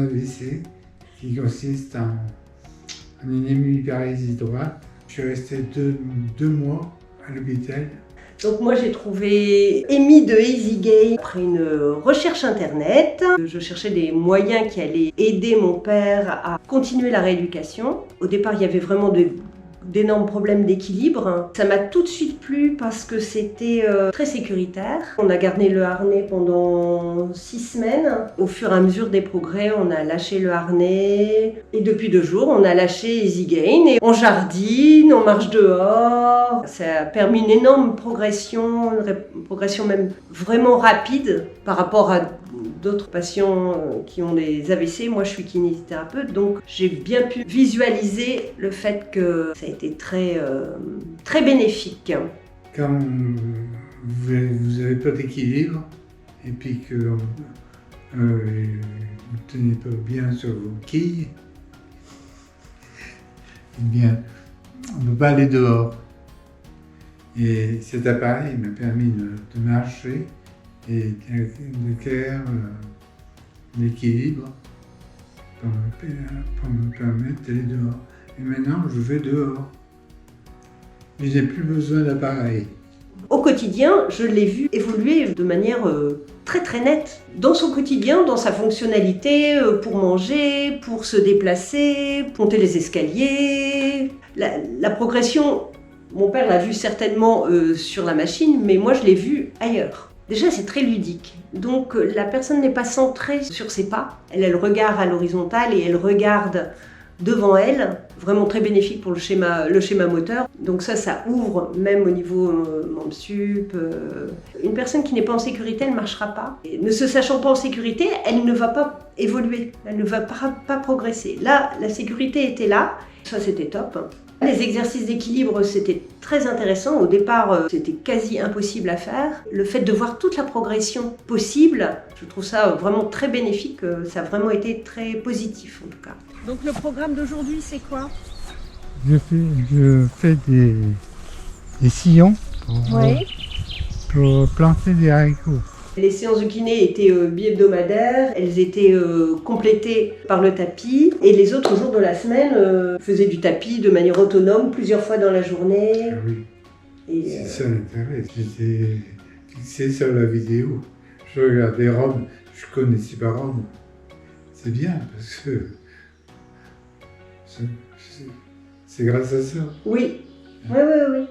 AVC qui consiste en une hémiparésie droite. Je suis resté deux mois à l'hôpital. Donc moi j'ai trouvé Amy de EasyGain après une recherche internet. Je cherchais des moyens qui allaient aider mon père à continuer la rééducation. Au départ il y avait vraiment d'énormes problèmes d'équilibre. Ça m'a tout de suite plu parce que c'était très sécuritaire. On a gardé le harnais pendant 6 semaines. Au fur et à mesure des progrès, on a lâché le harnais. Et depuis 2 jours, on a lâché EasyGain. Et on jardine, on marche dehors. Ça a permis une énorme progression, une progression même vraiment rapide par rapport à d'autres patients qui ont des AVC. Moi, je suis kinésithérapeute, donc j'ai bien pu visualiser le fait que ça a été très bénéfique. Quand vous n'avez pas d'équilibre et puis que vous ne tenez pas bien sur vos quilles, eh bien, on ne peut pas aller dehors. Et cet appareil m'a permis de marcher et d'acquérir l'équilibre pour me permettre d'aller dehors. Et maintenant, je vais dehors. Je n'ai plus besoin d'appareil. Au quotidien, je l'ai vu évoluer de manière très très nette. Dans son quotidien, dans sa fonctionnalité, pour manger, pour se déplacer, monter les escaliers. La progression, mon père l'a vue certainement sur la machine, mais moi je l'ai vue ailleurs. Déjà, c'est très ludique. Donc, la personne n'est pas centrée sur ses pas. Elle regarde à l'horizontale et elle regarde devant elle. Vraiment très bénéfique pour le schéma moteur. Donc ça ouvre même au niveau membre sup. Une personne qui n'est pas en sécurité, elle ne marchera pas. Et ne se sachant pas en sécurité, elle ne va pas évoluer. Elle ne va pas progresser. Là, la sécurité était là. Ça, c'était top. Les exercices d'équilibre, c'était très intéressant. Au départ, c'était quasi impossible à faire. Le fait de voir toute la progression possible, je trouve ça vraiment très bénéfique. Ça a vraiment été très positif, en tout cas. Donc le programme d'aujourd'hui, c'est quoi? Je fais des sillons pour planter des haricots. Les séances de kiné étaient bi-hebdomadaires, elles étaient complétées par le tapis et les autres jours de la semaine faisaient du tapis de manière autonome plusieurs fois dans la journée. Ah oui, c'est ça l'intérêt. J'étais fixé sur la vidéo. Je regardais Rome, je connaissais pas Rome. C'est bien parce que c'est grâce à ça. Oui, oui.